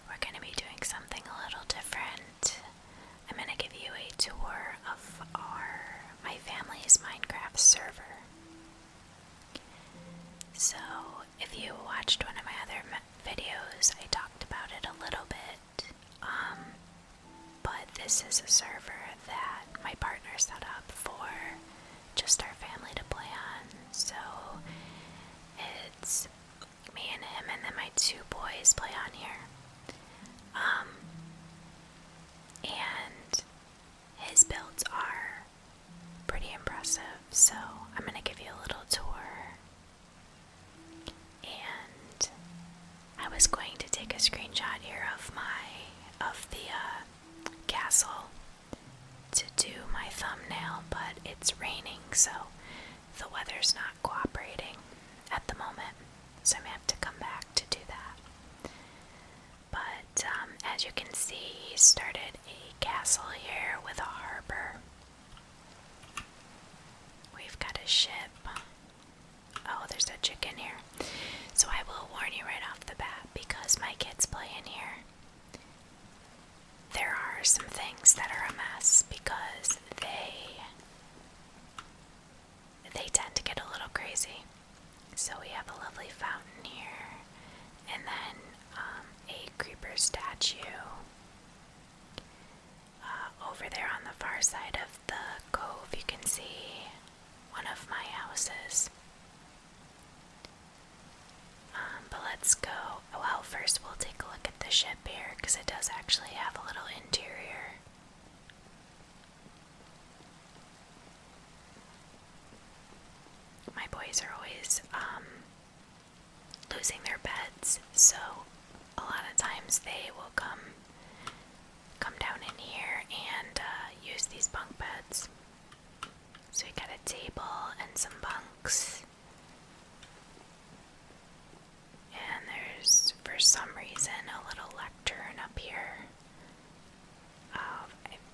we're going to be doing something a little different. I'm going to give you a tour of my family's Minecraft server. So, if you watched one of my other videos, I talked about it a little bit. But this is a server that my partner set up for just our family to play on. So, it's me and him, and then my two boys play on here. And his builds are pretty impressive, so I'm going to give you a little tour. And I was going to take a screenshot here of the castle to do my thumbnail, but it's raining, so the weather's not cooperating at the moment, so I'm going to have to come back to do that. But as you can see, he started a castle here with a harbor. We've got a ship. Oh, there's a chicken here. So I will warn you right off the bat, because my kids play in here, there are some things that are a mess, because they tend to get a little crazy. So we have a lovely fountain here, and then a creeper statue over there on the far side of the cove. You can see one of my houses. But let's go. Well, first we'll take a look at the ship here, because it does actually have a little interior. My boys are always losing their beds, so a lot of times they will come down in here and use these bunk beds. So we got a table and some bunks. And there's, for some reason, a little lectern up here.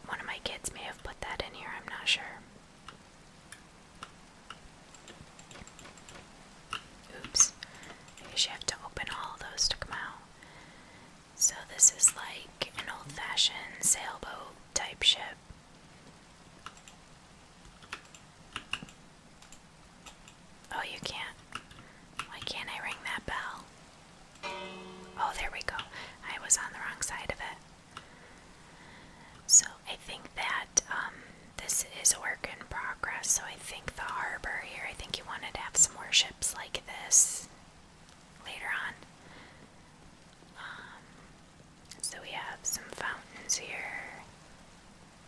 One of my kids may have put that in here, I'm not sure. Oops. I guess you have to open all of those to come out. So this is like an old-fashioned sailboat type ship. Oh, you can't. Why can't I ring that bell? Oh, there we go. I was on the wrong side of it. So I think that this is a work in progress. So I think the harbor here, I think you wanted to have some more ships like this later on. So we have some fountains here,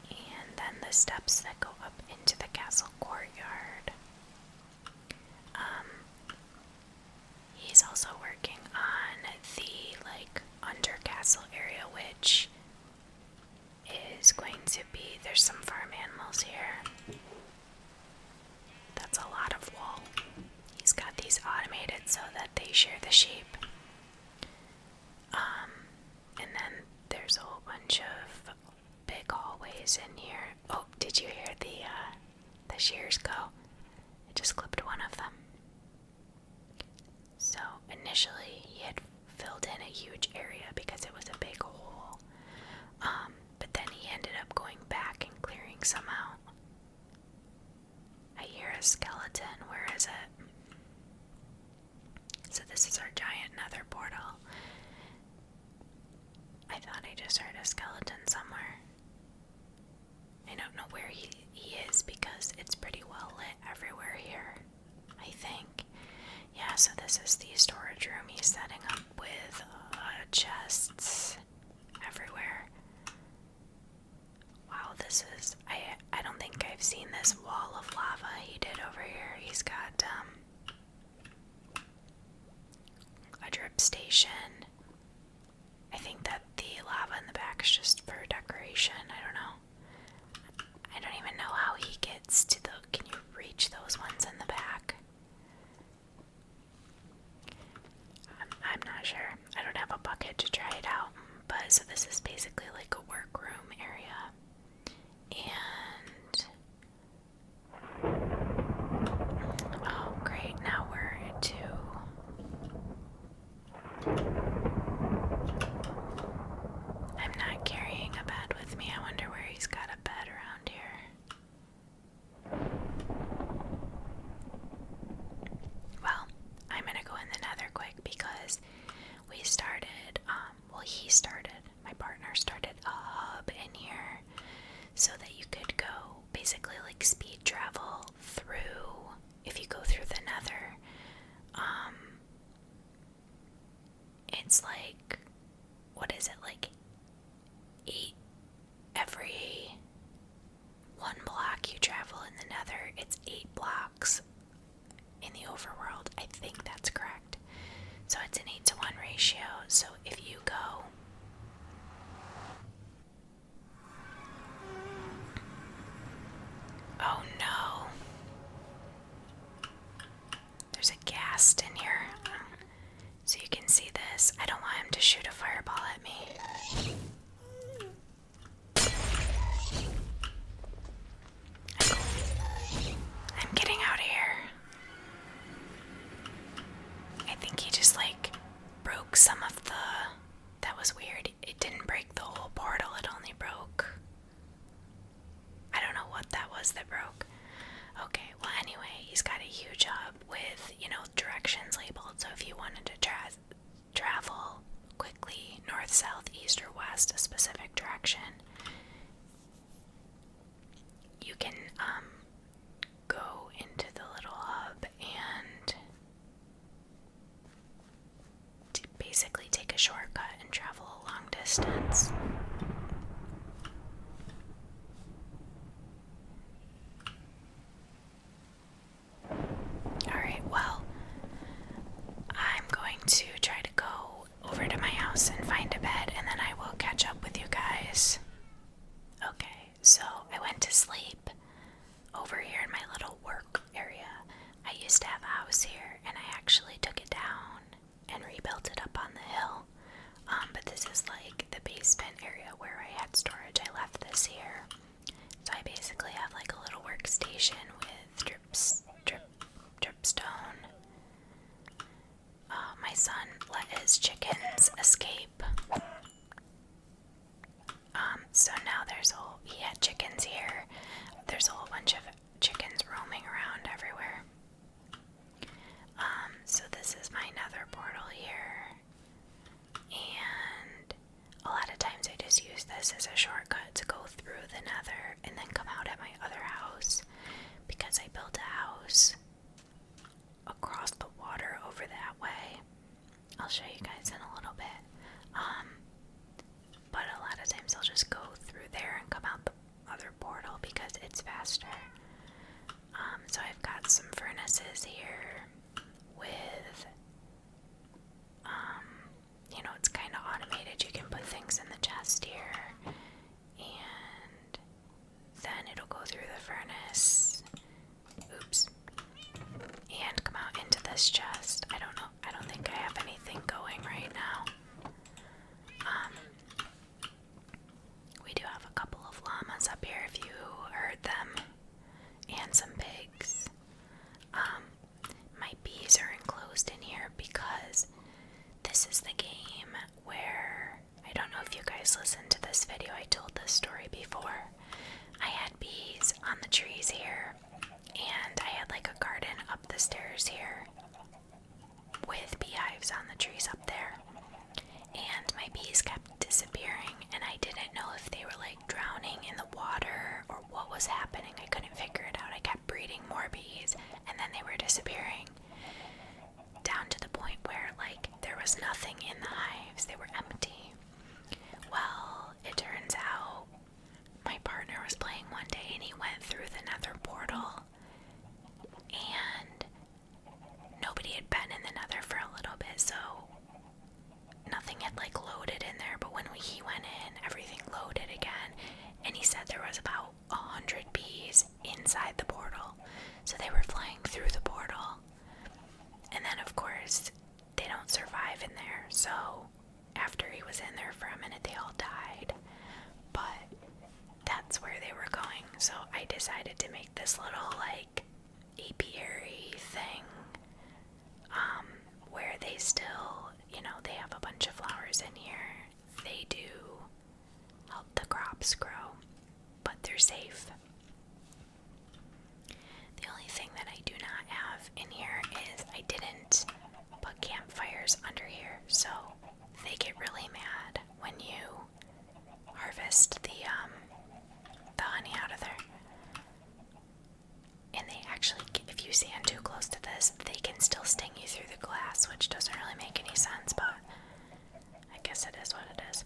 and then the steps that go up into the castle courtyard. He's also working on the under castle area, which is going to be, there's some farm animals here. That's a lot of wool. He's got these automated so that they share the sheep. And then there's a whole bunch of big hallways in here. Oh, did you hear the shears go? I just clipped one of them. So initially he had filled in a huge area because it was a big hole. But then he ended up going back and clearing some out. I hear a skeleton. Where is it? So this is our giant nether portal. I thought I just heard a skeleton somewhere. I don't know where he is because it's pretty well lit everywhere here, I think. Yeah, so this is the storage room he's setting up with chests everywhere. Wow, this is, I don't think I've seen this wall of lava he did over here. He's got a drip station. I think that the lava in the back is just for decoration. I don't know. I don't even know how he gets to the, can you reach those ones in the back? I'm not sure. I don't have a bucket to try it out. But so this is basically like a workroom area. And oh great, now we're into distance. Alright, well, I'm going to try to go over to my house and find a bed, and then I will catch up with you guys. Okay, so I went to sleep over here in my little work area. I used to have a house here, and I actually took it down and rebuilt it up on the hill. But this is like the basement area where I had storage. I left this here. So I basically have like a little workstation with dripstone. My son let his chickens escape. So now he had chickens here. There's a whole bunch of chickens roaming around everywhere. So this is my nether portal here. And a lot of times I just use this as a shortcut to go through the nether and then come out at my other house, because I built a house across the water over that way. I'll show you guys in a little bit. But a lot of times I'll just go through there and come out the other portal because it's faster. So I've got some furnaces here with, it's kind of automated. You can put things in the chest here, and then it'll go through the furnace. Oops. And come out into this chest. I don't know. I don't think I have anything going right now. We do have a couple of llamas up here if you heard them, and some pigs. My bees are enclosed in here because this is the game where, I don't know if you guys listened to this video, I told this story before. I had bees on the trees here, and I had like a garden up the stairs here with beehives on the trees up there. And my bees kept disappearing, and I didn't know if they were like drowning in the water or what was happening. I couldn't figure it out. I kept breeding more bees, and then they were disappearing, down to the point where like there was nothing in the hives. They were empty. Well, it turns out my partner was playing one day and he went through the nether portal, and nobody had been in the nether for a little bit, so nothing had like loaded in there. But when he went in, everything loaded again, and he said there was about 100 bees inside the portal. So they were flying through the portal, and then of course they don't survive in there. So after he was in there for a minute, they all died. But that's where they were going. So I decided to make this little like apiary thing, where they still, they have a bunch of flowers in here. They do help the crops grow, but they're safe. The only thing that I do not have in here is I didn't put campfires under here, so they get really mad when you harvest the honey out of there. And they actually, if you stand too close to this, they can still sting you through the glass, which doesn't really make any sense, but I guess it is what it is.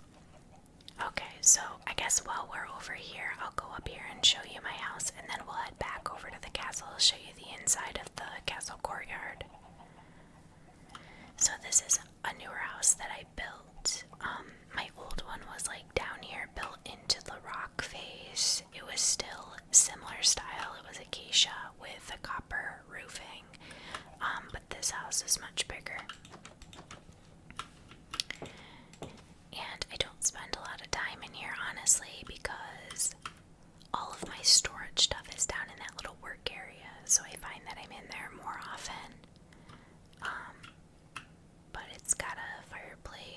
Okay, so I guess while we're over here, I'll go up here and show you my house, and then we'll head back over to the castle. I'll show you the inside of the castle courtyard. So this is a newer house that I built. My old one was like down here, built into the rock face. It was still similar style. It was acacia with a copper roofing, but this house is much bigger. And I don't spend a lot of time in here, honestly, because all of my storage stuff is down in that little work area, so I find that I'm in there more often. But it's got a fireplace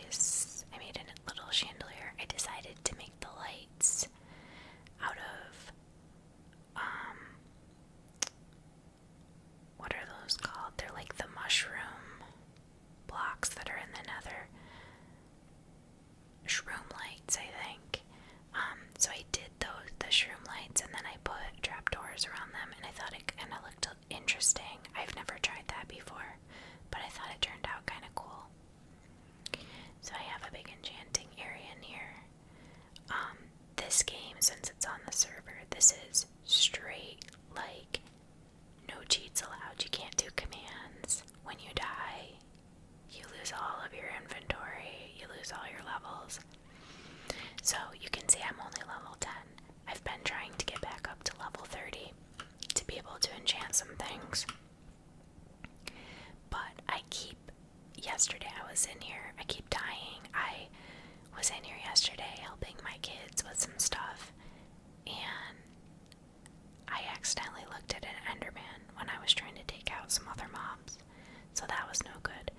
levels. So you can see I'm only level 10. I've been trying to get back up to level 30 to be able to enchant some things. But yesterday I was in here, I keep dying. I was in here yesterday helping my kids with some stuff, and I accidentally looked at an Enderman when I was trying to take out some other mobs. So that was no good.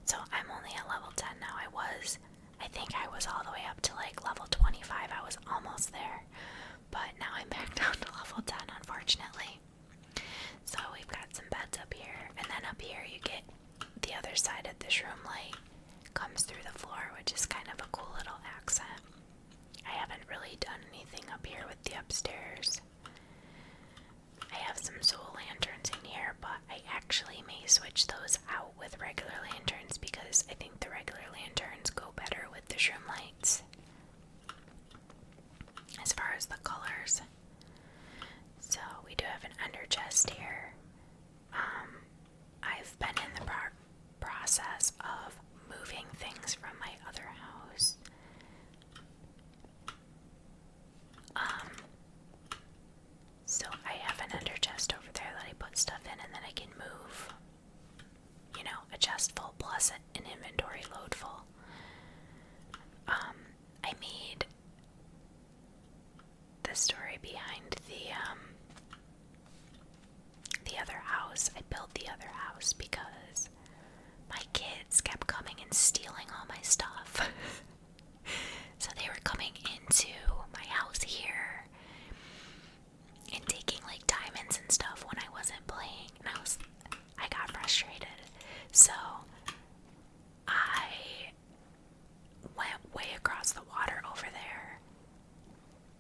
So I'm only at level 10 now. I think I was all the way up to like level 25. I was almost there. But now I'm back down to level 10, unfortunately. So we've got some beds up here. And then up here you get the other side of this room light comes through the floor, which is kind of a cool little accent. I haven't really done anything up here with the upstairs. I have some soul lanterns in here, but I actually may switch those out with regular lanterns because I think the regular lanterns go better with the shroom lights as far as the colors. So we do have an under chest here. I've been in the process of moving things from my other house. So I have an under chest over there that I put stuff in, and then I can move, a chest full plus an inventory load full. I made the story behind the other house. I built the other house because my kids kept coming and stealing all my stuff. So they were coming into my house here and taking like diamonds and stuff when I wasn't playing, and I got frustrated. So I went way across the water over there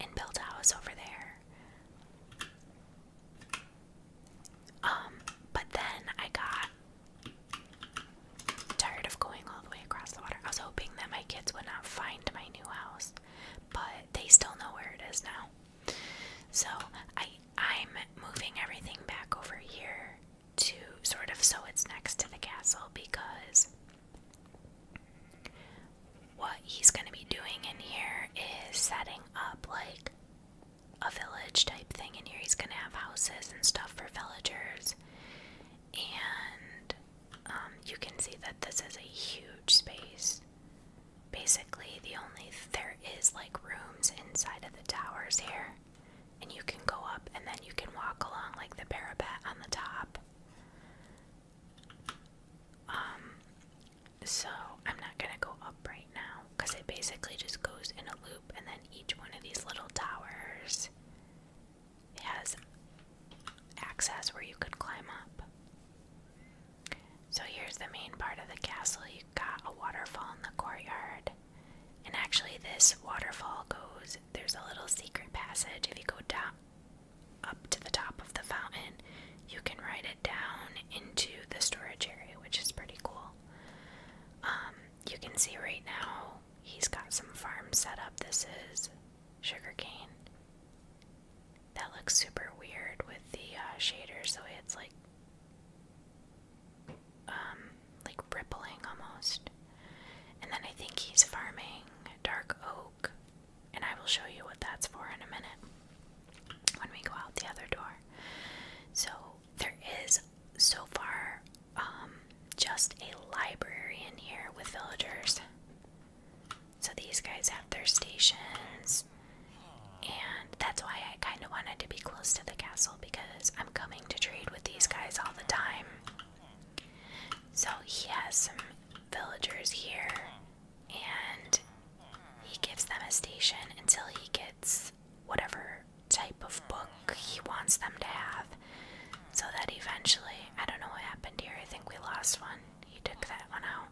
and built a house over there. But then I got tired of going all the way across the water. I was hoping that my kids would not find my new house, but they still know where it is now. So I'm moving everything back over here to sort of so it's next to the castle, because what he's going to be doing in here is setting up like a village type thing in here. He's going to have houses and stuff for villagers, and you can see that this is a huge space. Basically, there is like rooms inside of the towers here, and you can go up and then you can walk along like the parapet on the top. So I'm not gonna go up right now because it basically just goes in a loop, and then each one of these little towers has access where you could climb up. So here's the main part of the castle. You've got a waterfall in the courtyard. And actually this waterfall there's a little secret passage. If you go down up to the top of the fountain, you can ride it down into the storage area, which is pretty cool. You can see right now he's got some farms set up. This is sugarcane. That looks super weird with the shaders, the way it's like rippling almost. And then I think he's farming dark oak, and I will show you what that's for in a minute when we go out the other door. So there is so far just a library in here with villagers. So these guys have their stations, and that's why I kind of wanted to be close to the castle, because I'm coming to trade with these guys all the time. So he has some villagers here, and he gives them a station until he gets whatever type of book he wants them to have, so that eventually, I don't know what happened here, I think we lost one. He took that one out.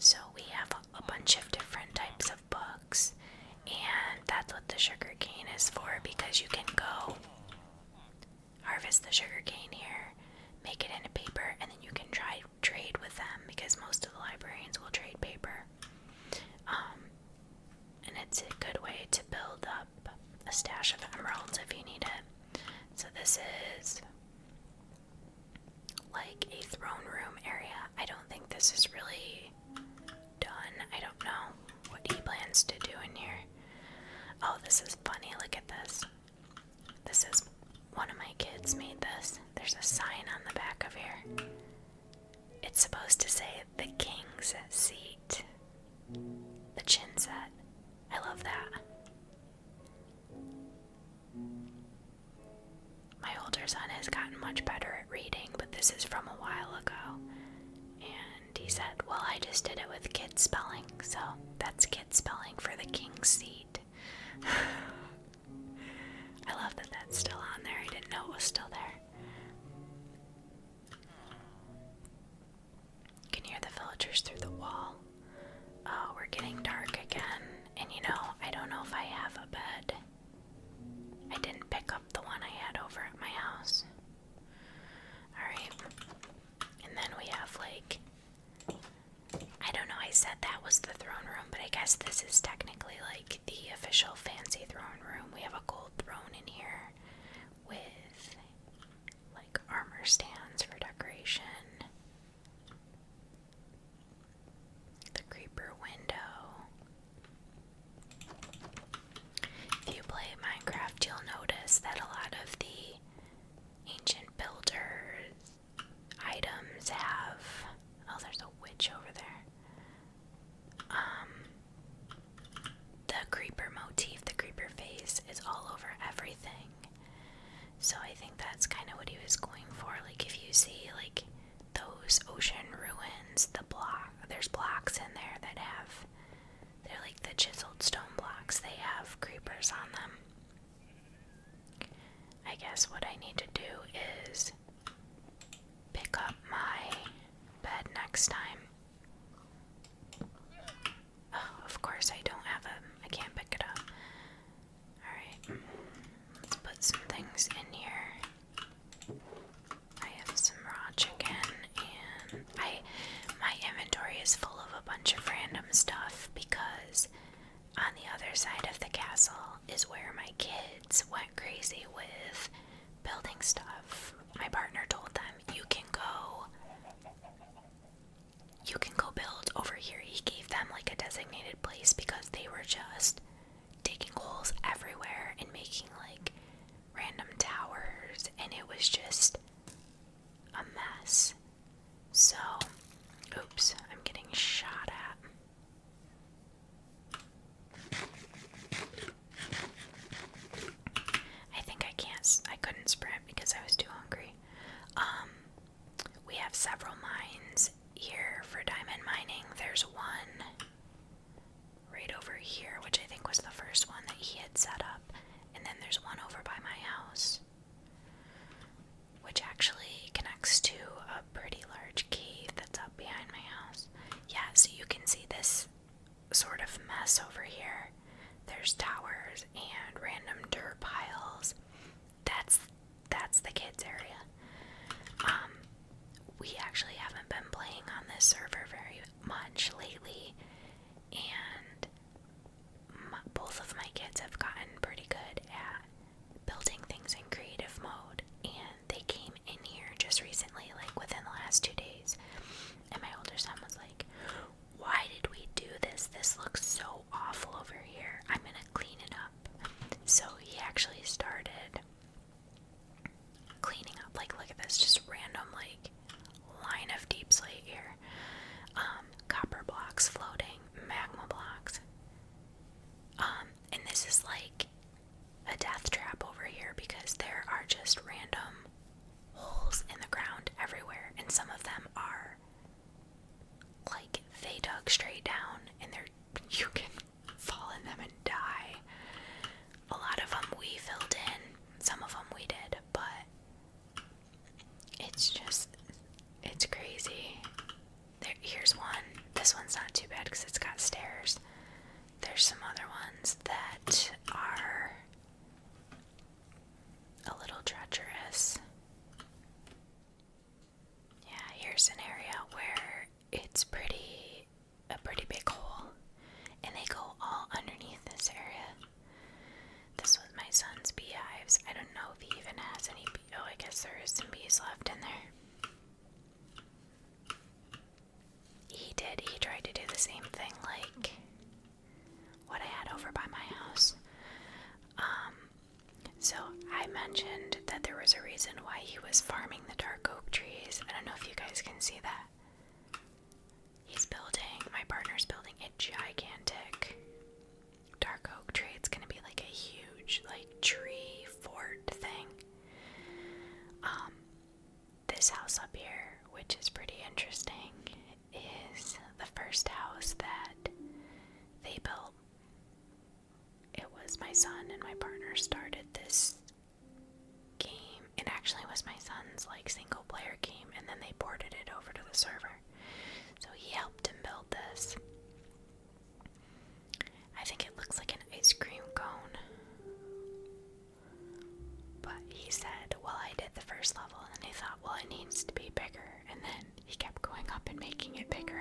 So we have a bunch of different types of books, and that's what the sugar cane is for, because you can go harvest the sugar cane here, make it into paper, and then you can trade with them, because most of the librarians will trade paper. And it's a good way to build up a stash of emeralds if you need it. So this is like a throne room area. I don't this is really done. I don't know what he plans to do in here. Oh, this is funny. Look at this. This is one of my kids made this. There's a sign on the back of here. It's supposed to say the king's seat. The chin set. I love that. My older son has gotten much better at reading, but this is from a while ago. And he said, well, I just did it with kid spelling, so that's kid spelling for the king's seat. I love that that's still on there. I didn't know it was still there. You can hear the villagers through the wall. Oh, we're getting dark again. And you know, I don't know if I have a bed. I didn't pick up the one I had over at my house. Alright. And then we have like, I don't know, I said that was the throne room, but I guess this is technically like the official fancy throne room. We have a gold throne in here with like armor stands for decoration. The creeper window. If you play Minecraft, you'll notice that a lot of the ancient builders items have, oh, there's a witch over there. The creeper motif, the creeper face is all over everything. So I think that's kind of what he was going for. Like if you see like those ocean ruins, there's blocks in there that have, they're like the chiseled stone blocks. They have creepers on them. I guess what I need to do is pick up my bed next time. Oh, of course I don't have I can't pick it up. Alright, let's put some things in here. I have some raw chicken, and my inventory is full of a bunch of random stuff because on the other side of the castle is where my kids went crazy with building stuff. My partner told them, you can go build over here. He gave them like a designated place because they were just digging holes everywhere and making like random towers, and it was just a mess. So, oops, I'm getting shot at. I think I couldn't sprint because I was too hungry. We have several mines here for diamond mining. There's one right over here, which I think was the first one that he had set up. And then there's one over by my house, which actually connects to a pretty large cave that's up behind my house. Yeah, so you can see this sort of mess over here. There's towers and random dirt piles. That's the kids area. We actually haven't been playing on this server very much lately, and both of my kids have gotten pretty good at building things in creative mode, and they came in here just recently, like within the last 2 days, and my older son was like, why did we do this? This looks so awful over here. I'm gonna clean it up. So he actually started cleaning up. Like, look at this, just random like line of deep slate here. Copper blocks floating, magma blocks. And this is like a death trap over here because there are just random holes in the ground everywhere, and some of them are like they dug straight down, and you can fall in them and die. A lot of them we filled in, some of them we did, but it's crazy. Here's one. This one's not too bad because it's got stairs. There's some other ones that are a little treacherous. Yeah, here's an area where it's a pretty big hole, and they go all underneath this area. This was my son's beehives. I don't know if he even has any oh, I guess there is some bees left in there.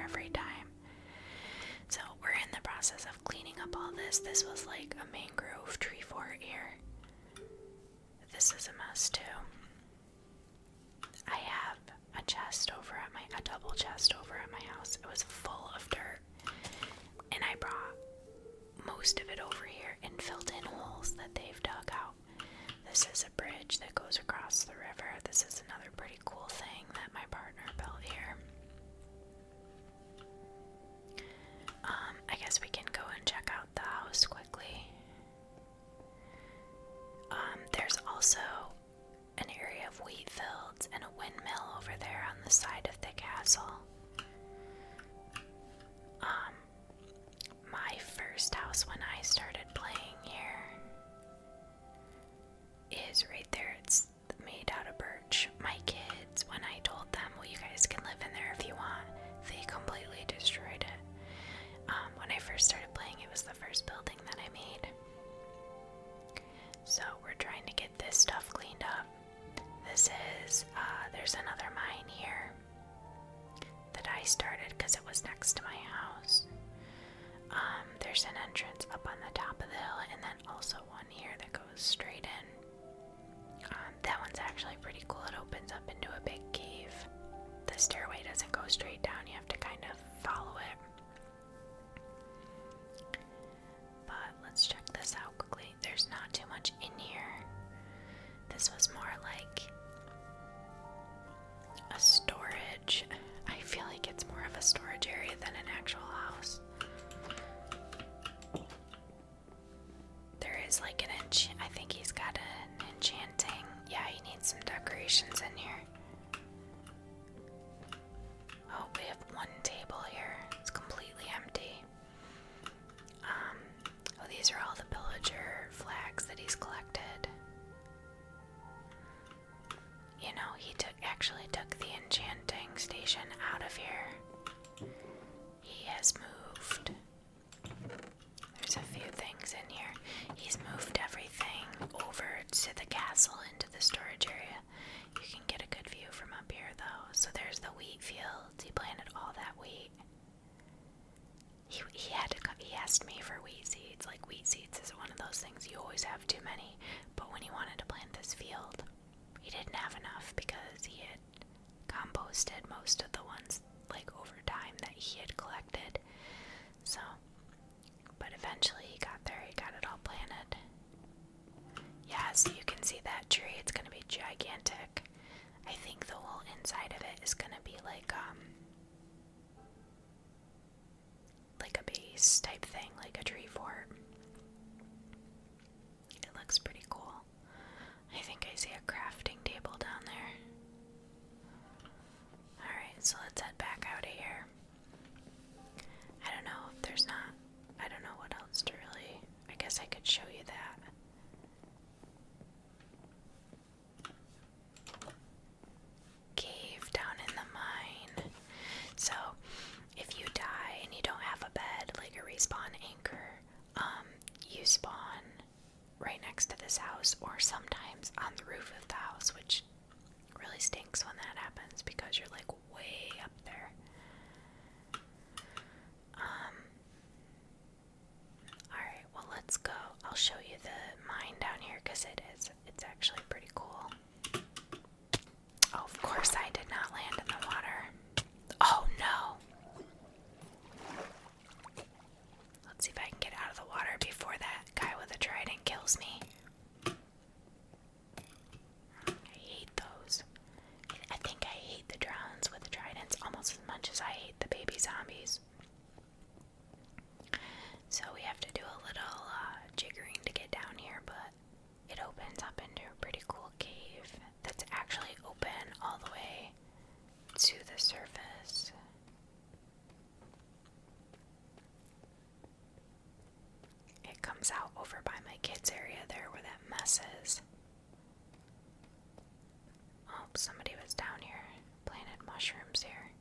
every time. So we're in the process of cleaning up all this. This was like a mangrove tree fort here. This is a mess too. I have a double chest over at my house. It was full of dirt, and I brought most of it over here and filled in holes that they've dug out. This is a bridge that goes across the river. This is another pretty cool thing that my partner built here. I guess we can go and check out the house quickly. There's also an area of wheat fields and a windmill over there on the side of the castle. My first house when I started playing here is right there. It's made out of birch. My kids, when I told them, well, you guys can live in there if you want, they completely destroyed it. When I first started playing, it was the first building that I made. So we're trying to get this stuff cleaned up. This is, there's another mine here that I started because it was next to my house. There's an entrance up on the top of the hill, and then also one here that goes straight in. That one's actually pretty cool. It opens up into a big cave. The stairway doesn't go straight down, you have to kind of follow it. But let's check this out quickly. There's not too much in here. This was more like a storage. I feel like it's more of a storage area than an actual house. There is like an I think he's got an enchanting. Yeah, he needs some decorations in here. Oh, we have one table here. It's completely empty. Oh, these are all the pillager flags that he's collected. You know, he actually took the enchanting station out of here. He has moved. There's a few things in here. He's moved everything over to the castle into the storage area. You can get a good view from up here though. So there's the wheat fields. He planted all that wheat. He asked me for wheat seeds. Like, wheat seeds is one of those things you always have too many. But when he wanted to plant this field, he didn't have enough because he had composted most of the ones like over time that he had collected. So, but eventually he got there. He got it all planted. Yeah, so you can see that tree. It's going to be gigantic. I think the whole inside of it is going to be like a base type thing, like a tree fort. It looks pretty cool. I think I see a crafting table down there. Alright, so let's head back out of here. I don't know if there's not, I don't know what else to really, I guess I could show you that. Cave down in the mine. So, if you die and you don't have a bed, like a respawn anchor, you spawn right next to this house, or sometimes on the roof of the house, which really stinks when that happens because you're like way up there. Alright, well, let's go. I'll show you the mine down here because it's actually pretty cool. Oh, of course I did not land in the water. Oh no! Let's see if I can get out of the water before that guy with a trident kills me. I hate those. I think I hate the drowns with the tridents almost as much as I hate the baby zombies. So we have to do a little jiggering to get down here, but it opens up into a pretty cool cave that's actually open all the way to the surface. It comes out over by my kids' area there where that mess is. Oh, somebody was down here, planted mushrooms here.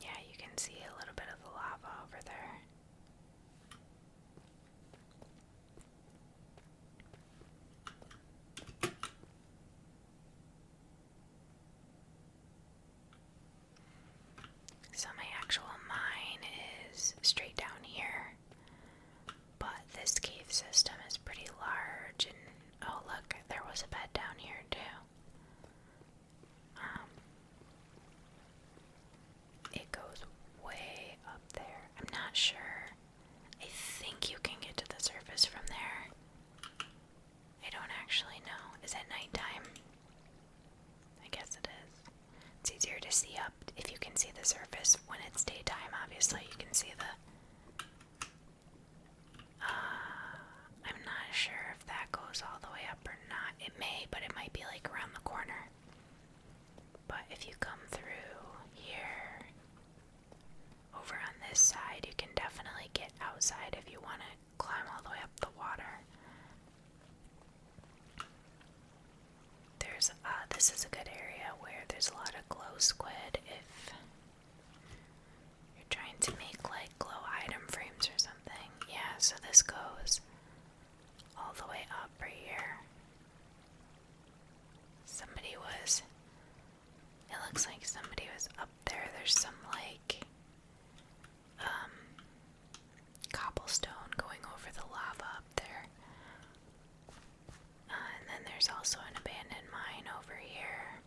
Yeah, you can see a little bit of the lava over there. Is it nighttime? I guess it is. It's easier to see up if you can see the surface. When it's daytime, obviously, you can see the... I'm not sure if that goes all the way up or not. It may, but it might be like around the corner. But if you come through here, over on this side, you can definitely get outside if you want to climb all the way up the water. This is a good area where there's a lot of glow squid if you're trying to make like glow item frames or something. Yeah, so this goes all the way up right here. It looks like somebody was up there. There's some like cobblestone going over the lava up there. And then there's also an abandoned mine over here.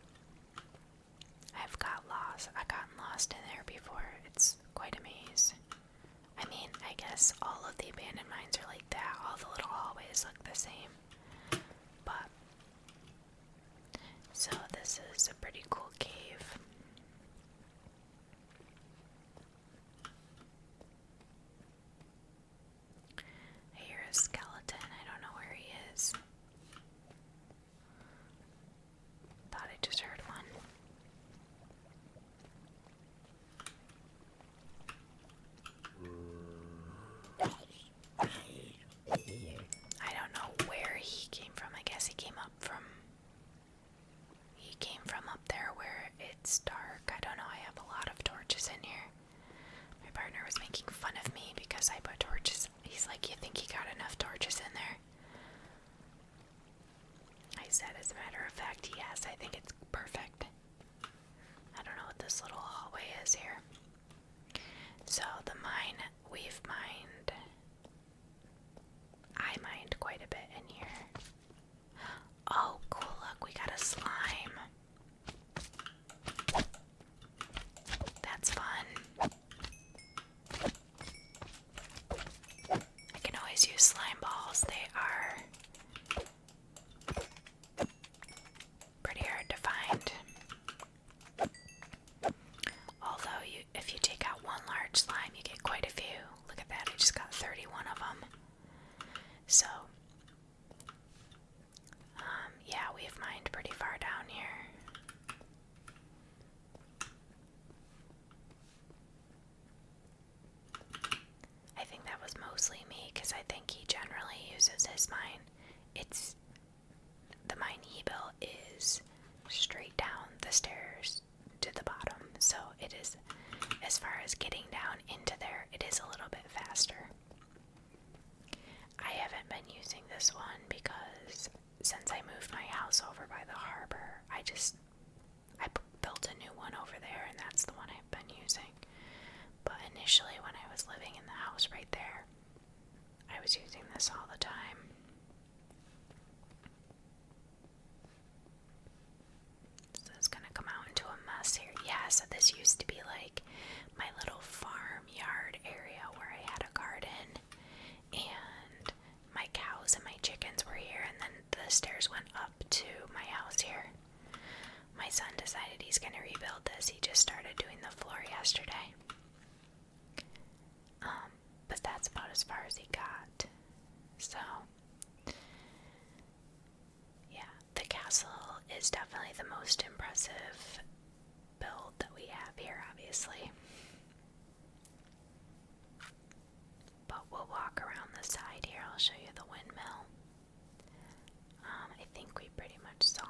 I've gotten lost in there before. It's quite a maze. I mean, I guess all of the abandoned mines are like that. All the little hallways look the same. But, so this is a pretty cool cave. I hear a skeleton. I don't know where he is. Thought I just heard one. I don't know where he came from. I guess he came from up there where it's dark. I don't know. I have a lot of torches in here. My partner was making fun of me because I put torches. He's like, "You think you got enough torches in there?" I said, as a matter of fact, yes, I think it's perfect. I don't know what this little hallway is here. So the mine we've mined, I mined quite a bit in here. Oh, cool, look, we got a slime. That's fun. I can always use slime balls. They are pretty hard to find. Although, if you take out one large slime, you get quite a few. Look at that, I just got 31 of them. So, yeah, we've mined pretty far down here. I think that was mostly me, because I think he generally uses his mine. The mine he built is straight down the stairs to the bottom, so it is, as far as getting down into there, it is a little bit faster. I haven't been using this one because since I moved my house over by the harbor, I built a new one over there, and that's the one I've been using. But initially, when I was living in the house right there, I was using this all the time. So it's gonna come out into a mess here. Yeah, so this used to be like my little farmyard area where I had a garden, and my cows and my chickens were here, and then the stairs went up to my house here. My son decided he's gonna rebuild this. He just started doing the floor yesterday. But that's about as far as he got. So, yeah, the castle is definitely the most impressive build that we have here, obviously. But we'll walk around the side here. I'll show you the windmill. I think we pretty much saw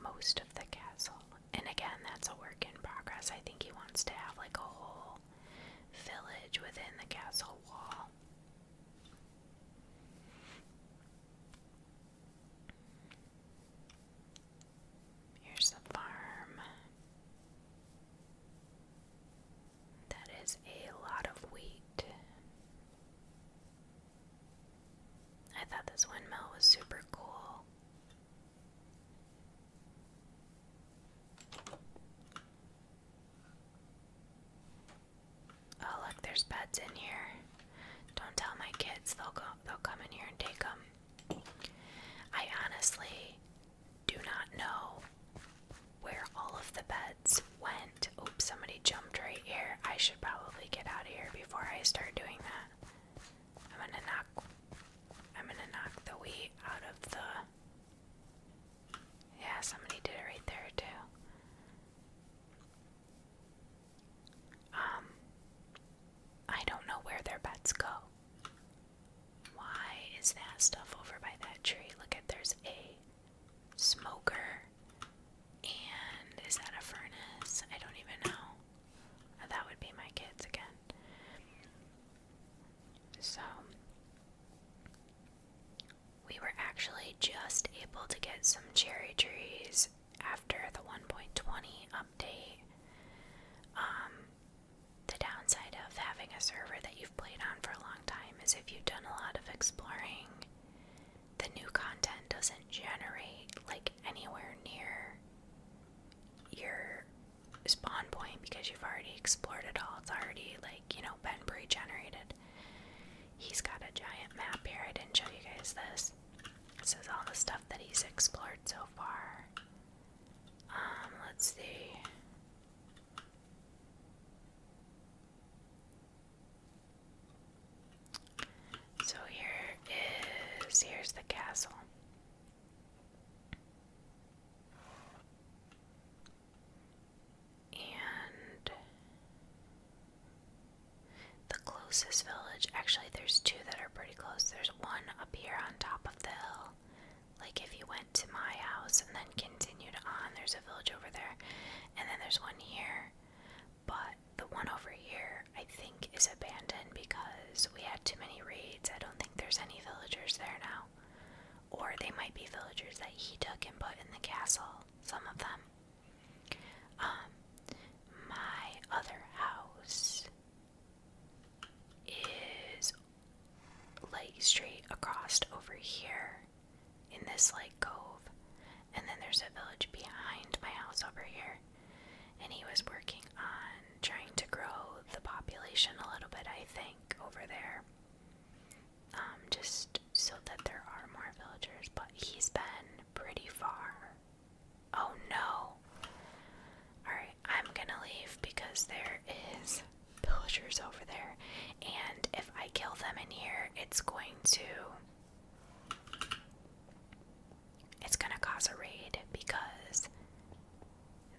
most of the castle. And again, that's a work in progress. I think he wants to have like a whole village within the castle wall. Here's the farm. That is a lot of wheat. I thought this windmill was super cool. Oh, look, there's beds in here. Don't tell my kids, they'll come in here and take them. I honestly 2020 update. The downside of having a server that you've played on for a long time is if you've done a lot of exploring, the new content doesn't generate like anywhere near your spawn point because you've already explored it all. It's already like, been pre-generated. He's got a giant map here. I didn't show you guys this. It says all the stuff that he's explored so far. Let's see. So here's the castle. And the closest village, actually there's two that are pretty close. There's one up here on top of the hill. Like if you went to my house and then continued on, there's a village over there. And then there's one here. But the one over here, I think, is abandoned because we had too many raids. I don't think there's any villagers there now. Or they might be villagers that he took and put in the castle. Some of them. My other house is like straight across over here in this like cove. And then there's a village behind my house over here. And he was working on trying to grow the population a little bit, I think, over there. Just so that there are more villagers, but he's been pretty far. Oh no. Alright, I'm gonna leave because there is villagers over there. And if I kill them in here, it's gonna cause a raid because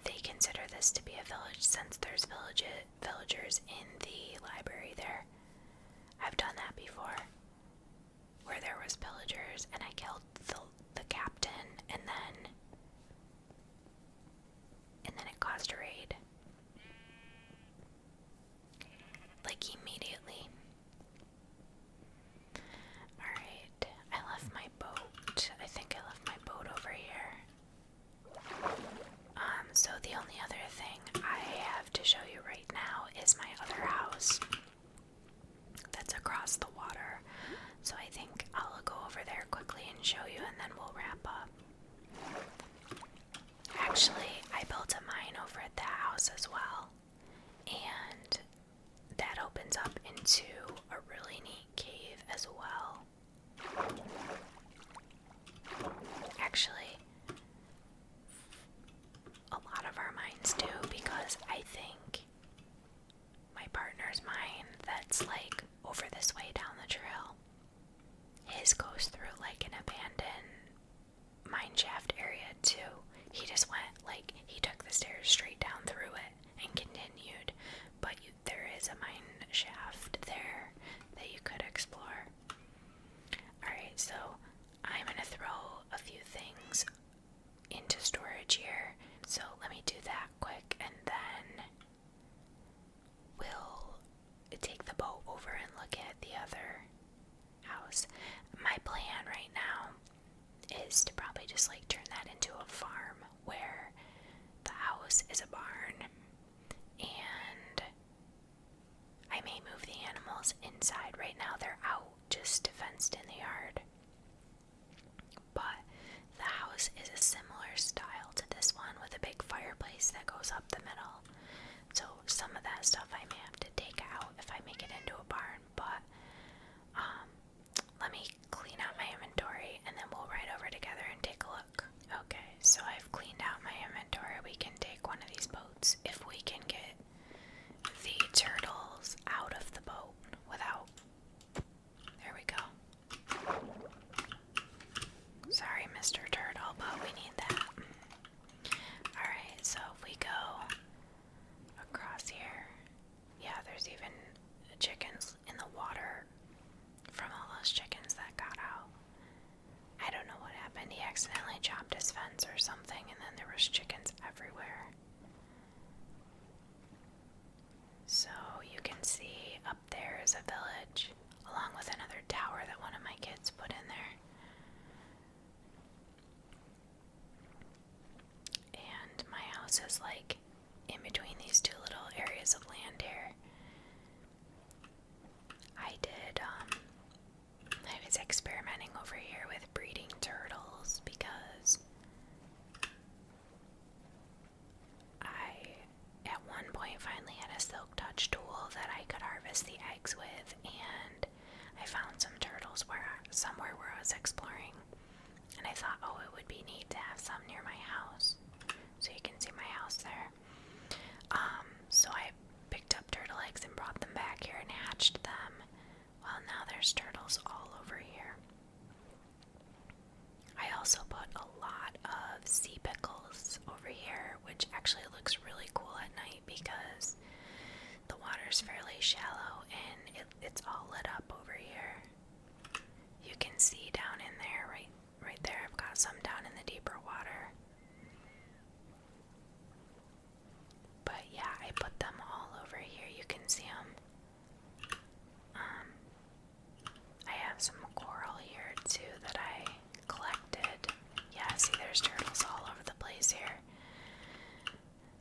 they consider this to be a village since there's villagers in the library there. I've done that before, where there was villagers and I killed the captain and then it caused a raid. Like immediately. Alright, I left my boat. I think I left my boat over here. So the only other thing I have to show you right now is my other house that's across the water. So I think I'll go over there quickly and show you and then we'll wrap up. Actually, I built a mine over at that house as well. And that opens up into a really neat cave as well. Actually, a lot of our mines do because I think my partner's mine that's like over this way down the trail, his goes through like an abandoned mine shaft area too. He just went like, he took the stairs straight down through it and continued, but there is a mine shaft there that you could explore. Alright, so I'm gonna throw a few things into storage here. So let me do that quick and then we'll take the boat over and look at the other house. My plan right now is to probably just like turn that into a farm where the house is a barn and I may move the animals inside. Right now they're out just fenced in the yard. But the house is a similar style to this one with a big fireplace that goes up the middle. So some of that stuff I may have to take out if I make it into a barn, but let me clean out my inventory and then we'll ride over together and take a look. Okay, so I've cleaned out my inventory. We can take one of these boats if we can get the turtles out of the boat without... There we go. Sorry, Mr. Turtle, but we need that. Alright, so if we go across here, yeah, there's even chickens in the water from all those chickens that got out. I don't know what happened. He accidentally chopped his fence or something, and then there was chickens everywhere. So you can see up there is a village, along with another tower that one of my kids put in there. And my house house is like in between these two little areas of land here. I was experimenting over here with breeding turtles because I, at one point, finally had a silk touch tool that I could harvest the eggs with, and I found some turtles somewhere where I was exploring, and I thought, oh, it would be neat to have some near my house, so you can see my house there. So I picked up turtle eggs and brought them back here and hatched them. Well, now there's turtles all over here. I also put a lot of sea pickles over here, which actually looks really cool at night because the water's fairly shallow and it's all lit up over here. You can see down in there, right there. I've got some down in the deeper water. But yeah, I put them all over here. You can see them. I have some coral here too that I collected. Yeah, see, there's turtles all over the place here.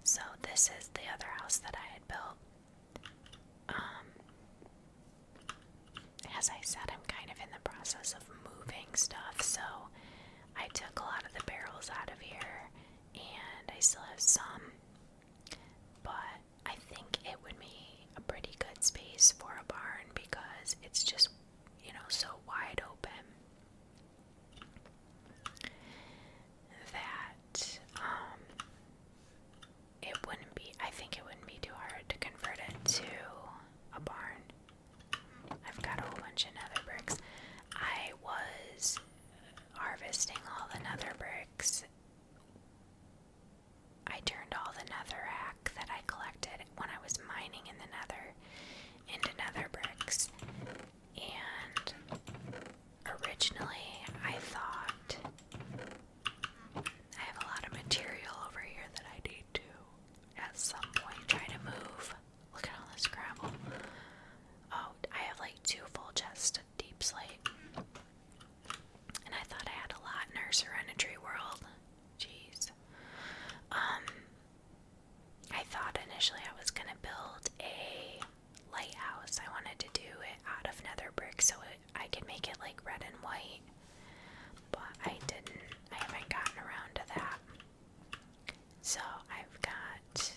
So this is the other house that I had built. As I said, I'm kind of in the process of moving stuff, so I took a lot of the barrels out of here, and I still have some, but I think it would be a pretty good space for a barn because it's just, so wide open that I think it wouldn't be too hard to convert it to a barn. I've got a whole bunch of nether bricks. I was harvesting all the nether bricks. I turned all the netherrack that I collected when I was mining in the nether into nether bricks. And originally I thought I have a lot of material over here that I need to at some point try to move. Look at all this gravel. Oh, I have like 2 full chests of deep slate. And I thought I had a lot in our Serenitree world. Jeez. I thought initially I was gonna build a lighthouse. I wanted to do it out of nether brick so I could make it like red and white. But I haven't gotten around to that. So I've got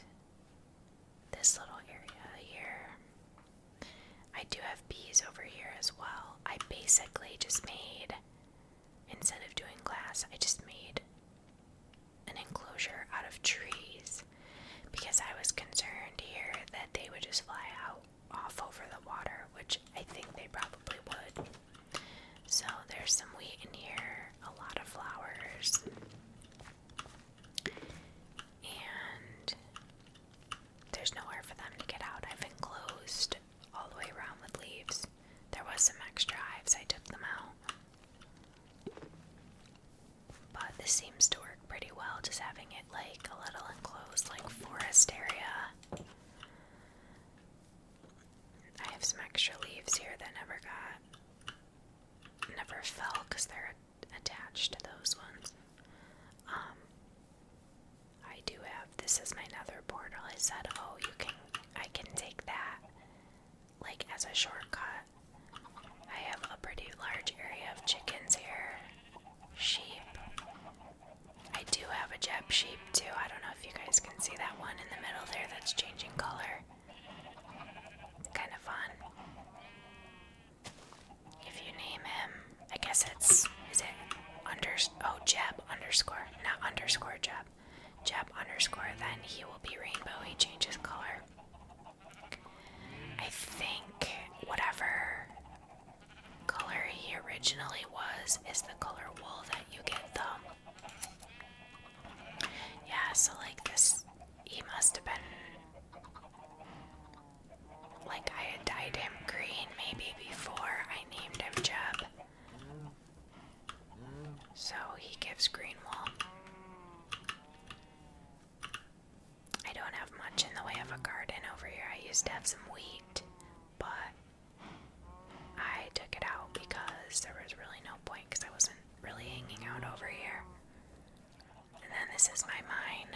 this little area here. I do have bees over here as well. I basically just made, instead of doing glass, I just made an enclosure out of trees because I was concerned here that they would just fly off over the water, which I think they probably would. So there's some wheat in here, a lot of flowers, and there's nowhere for them to get out. I've enclosed all the way around with leaves. There was some extra hives, I took them out. But this seems to work pretty well, just having it like a little enclosed like forest area. I have some extra leaves here that never fell because they're attached to those ones. I do have, this is my nether portal. I said, oh, I can take that like as a shortcut. I have a pretty large area of chickens here. Sheep. I do have a Jeb sheep too. I don't know if you guys can see that one in the middle there that's changing color. Kind of fun. If you name him, I guess Jeb underscore, not underscore Jeb. Jeb underscore, then he will be rainbow. He changes color. I think whatever color he originally was is the color wool that you get though. Yeah, so like this, he must have been, like I had dyed him green maybe before I named him Jeb. So he gives green wool. I don't have much in the way of a garden over here. I used to have some wheat, but I took it out because there was really no point because I wasn't really hanging out over here. And then this is my mine.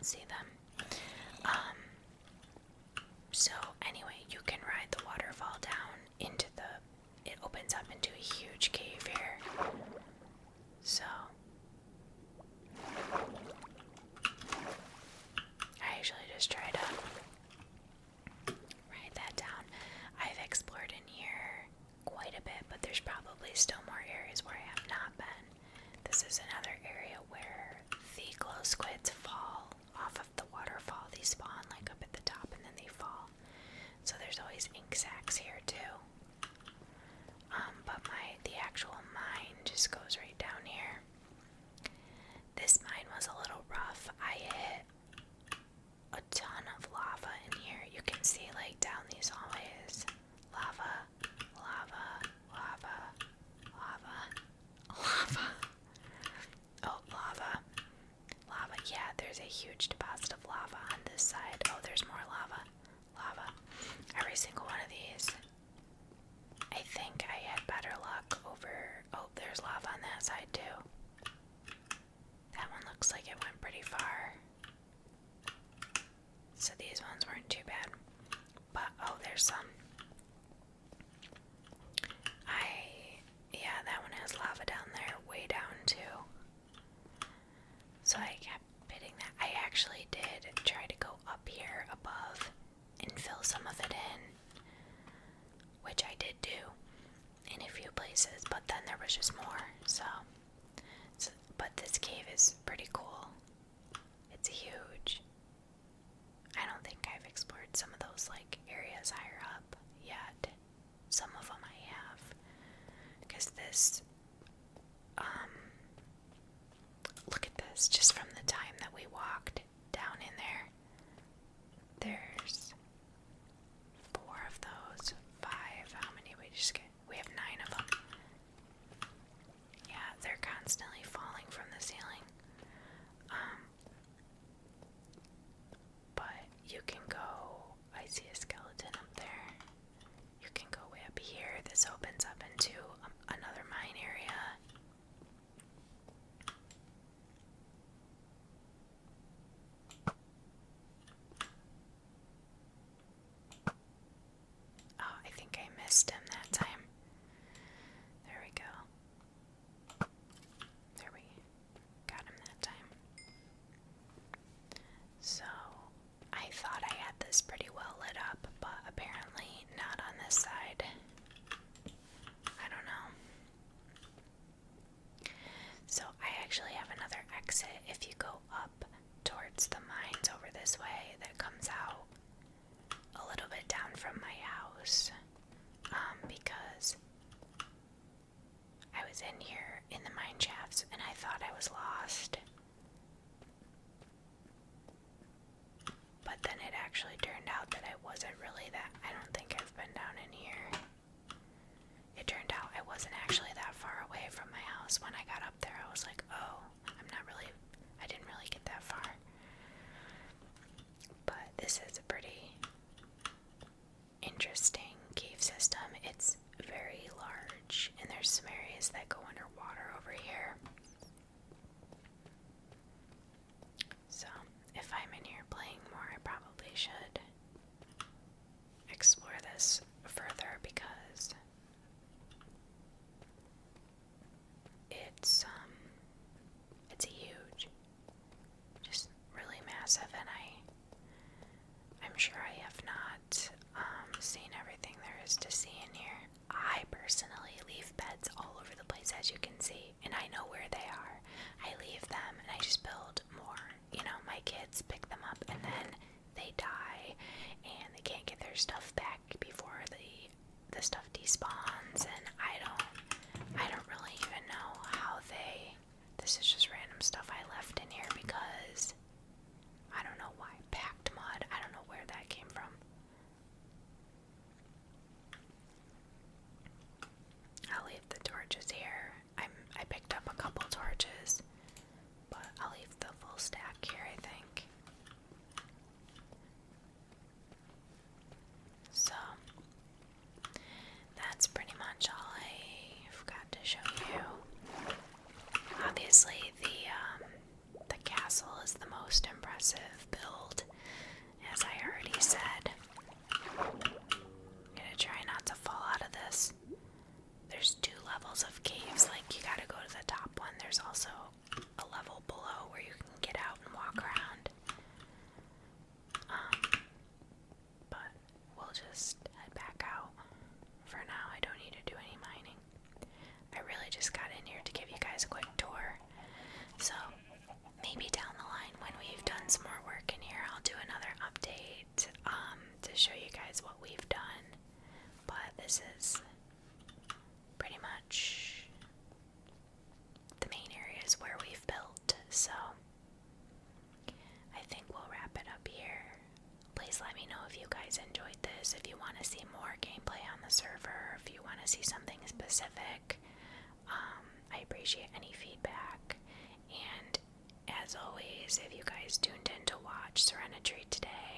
don't see them. So anyway, you can ride the waterfall down into it opens up into a huge cave here. So I usually just try to write that down. I've explored in here quite a bit, but there's probably still more areas where I have not been. This is another area where the glow squids fall off of the waterfall. They spawn like up at the top and then they fall. So there's always ink sacs here too. But the actual mine just goes right down here. This mine was a little rough. I hit a ton of lava in here. You can see like down these hallways. Lava, lava, lava, lava, lava. Oh, lava. Lava. Yeah, there's a huge deposit of lava on this side. Oh, there's more lava. Lava. Every single one of these. I think I had better luck over... Oh, there's lava on that side too. That one looks like it went pretty far. So these ones weren't too bad. But, oh, there's some. Yeah, that one has lava down there, way down too. So I kept hitting that. I actually did try to go up here above and fill some of it in, which I did do in a few places, but then there was just more. So but this cave is pretty cool. It's huge. I don't think I've explored some of those like areas higher up yet. Some of them I have, because this look at this, just from the time that we walked down in there, there's 4 of those, 5, how many we just get? We have 9 of them. Yeah, they're constantly falling from the ceiling. But you can go, I see a skeleton up there. You can go way up here. This opens up into another mine area. Oh, I think I missed him that time. There we go. There we got him that time. So, I thought I had this pretty well lit up, but apparently not on this side. I don't know. So, I actually have another exit if you go up towards the mines over this way that comes out a little bit down from my house, because I was in here in the mine shafts and I thought I was lost, but then it actually turned out that I wasn't really that. I don't think I've been down in here. It turned out I wasn't actually that far away from my house. When I got up there, I was like, oh, I didn't really get that far. But this is a pretty interesting cave system. It's very large, and there's some areas that go underwater over here. So, if I'm in here playing more, I probably should explore this further, because it's huge, just really massive, and I'm sure I have not seen everything there is to see in here. I personally leave beds all over the place, as you can see, and I know where they are. I leave them and I just build more. You know, my kids pick them up and then they die and they can't get their stuff back before the stuff despawns, and I don't really even know how this is just random stuff I left in here because I don't know why. Packed mud, I don't know where that came from. I'll leave the torches here. I picked up a couple torches, but I'll leave the full stack here, I think. So, that's pretty much all I forgot to show you. Obviously, the castle is the most impressive. specific. I appreciate any feedback. And as always, if you guys tuned in to watch Serenitree today,